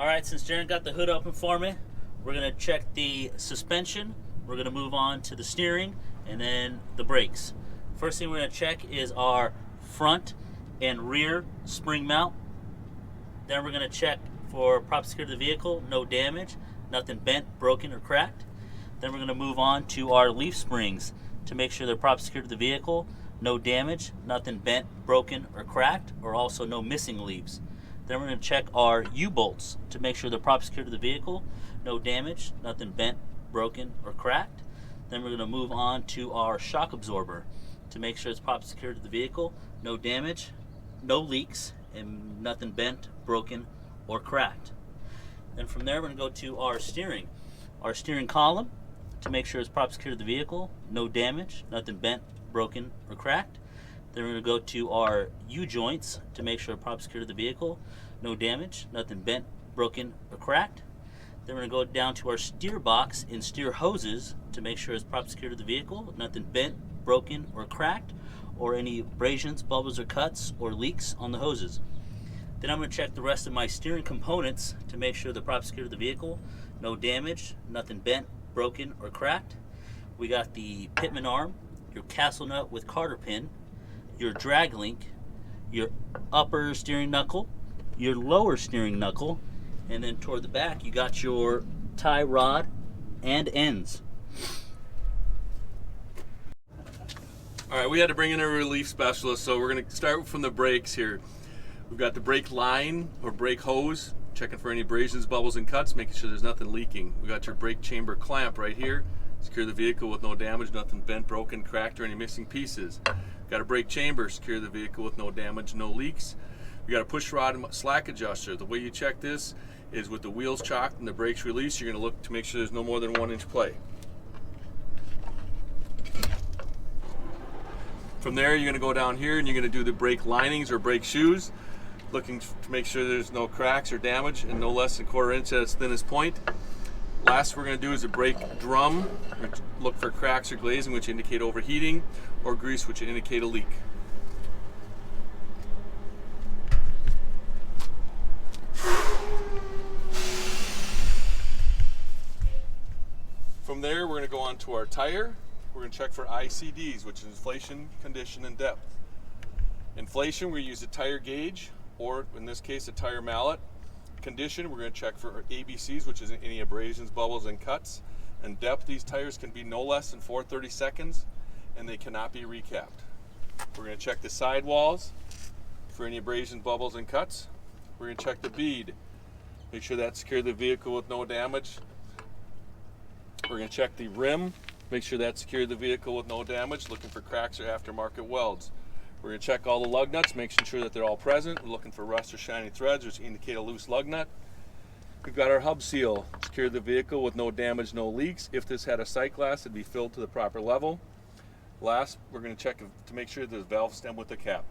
Alright, since Jaren got the hood open for me, we're going to check the suspension, we're going to move on to the steering, and then the brakes. First thing we're going to check is our front and rear spring mount. Then we're going to check for prop security of the vehicle, no damage, nothing bent, broken, or cracked. Then we're going to move on to our leaf springs to make sure they're prop secured to the vehicle, no damage, nothing bent, broken, or cracked, or also no missing leaves. Then we're going to check our U-bolts to make sure they're prop secured to the vehicle, no damage, nothing bent, broken, or cracked. Then we're going to move on to our shock absorber to make sure it's prop secured to the vehicle, no damage, no leaks, and nothing bent, broken, or cracked. Then from there, we're going to go to our steering column to make sure it's prop secured to the vehicle, no damage, nothing bent, broken, or cracked. Then we're going to go to our U-joints to make sure it's prop secured to the vehicle, no damage, nothing bent, broken, or cracked. Then we're going to go down to our steer box and steer hoses to make sure it's prop secured to the vehicle, nothing bent, broken, or cracked, or any abrasions, bubbles, or cuts, or leaks on the hoses. Then I'm going to check the rest of my steering components to make sure they're prop secured to the vehicle, no damage, nothing bent, broken, or cracked. We got the pitman arm, your castle nut with carter pin, your drag link, your upper steering knuckle, your lower steering knuckle, and then toward the back you got your tie rod and ends. All right, we had to bring in a relief specialist, so we're going to start from the brakes here. We've got the brake line or brake hose, checking for any abrasions, bubbles, and cuts, making sure there's nothing leaking. We got your brake chamber clamp right here. Secure the vehicle with no damage, nothing bent, broken, cracked, or any missing pieces. Got a brake chamber, secure the vehicle with no damage, no leaks. We got a push rod and slack adjuster. The way you check this is with the wheels chocked and the brakes released, you're going to look to make sure there's no more than 1 inch play. From there, you're going to go down here and you're going to do the brake linings or brake shoes, looking to make sure there's no cracks or damage and no less than 1/4 inch at its thinnest point. Last we're going to do is a brake drum, which look for cracks or glazing, which indicate overheating, or grease, which indicate a leak. From there, we're going to go on to our tire. We're going to check for ICDs, which is inflation, condition, and depth. Inflation, we're going to use a tire gauge, or in this case, a tire mallet. Condition, we're going to check for ABCs, which is any abrasions, bubbles, and cuts. And depth, these tires can be no less than 4/32, and they cannot be recapped. We're going to check the sidewalls for any abrasions, bubbles, and cuts. We're going to check the bead, make sure that's secured the vehicle with no damage. We're going to check the rim, make sure that's secured the vehicle with no damage, looking for cracks or aftermarket welds. We're going to check all the lug nuts, making sure that they're all present. We're looking for rust or shiny threads, which indicate a loose lug nut. We've got our hub seal, secure the vehicle with no damage, no leaks. If this had a sight glass, it'd be filled to the proper level. Last, we're going to check to make sure there's valve stem with the cap.